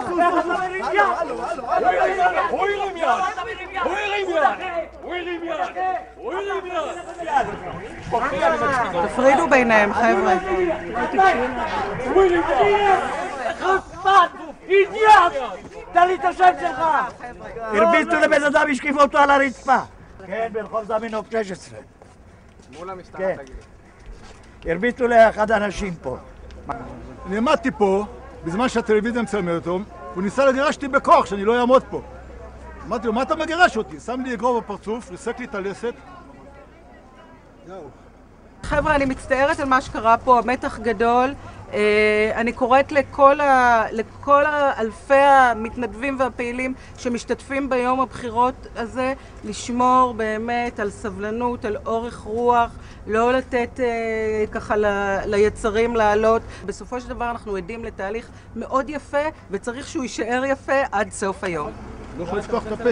הוא הרים יד! תפרידו ביניהם, חבר'ה. הוא הרים יד! תן לי את השם שלך! הרביצו לבן אדם, השקיפו אותו על הרצפה. כן, ברחוב זמינוב 16. מול המשטרה, כן. תגיד. הרביצו לאחד האנשים פה. אני עמדתי פה, בזמן שהטלוויזיה מצלמת אותו, הוא ניסה לגרש אותי בכוח, שאני לא אעמוד פה. אמרתי לו, מה אתה מגרש אותי? שם לי אגרוף בפרצוף, ריסק לי את הלסת. זהו. חבר'ה, אני מצטערת על מה שקרה פה, המתח גדול. אני קוראת לכל אלפי המתנדבים והפעילים שמשתתפים ביום הבחירות הזה לשמור באמת על סבלנות, על אורך רוח, לא לתת ככה ליצרים לעלות. בסופו של דבר אנחנו עדים לתהליך מאוד יפה וצריך שהוא יישאר יפה עד סוף היום. לא יכול לפתוח את הפה.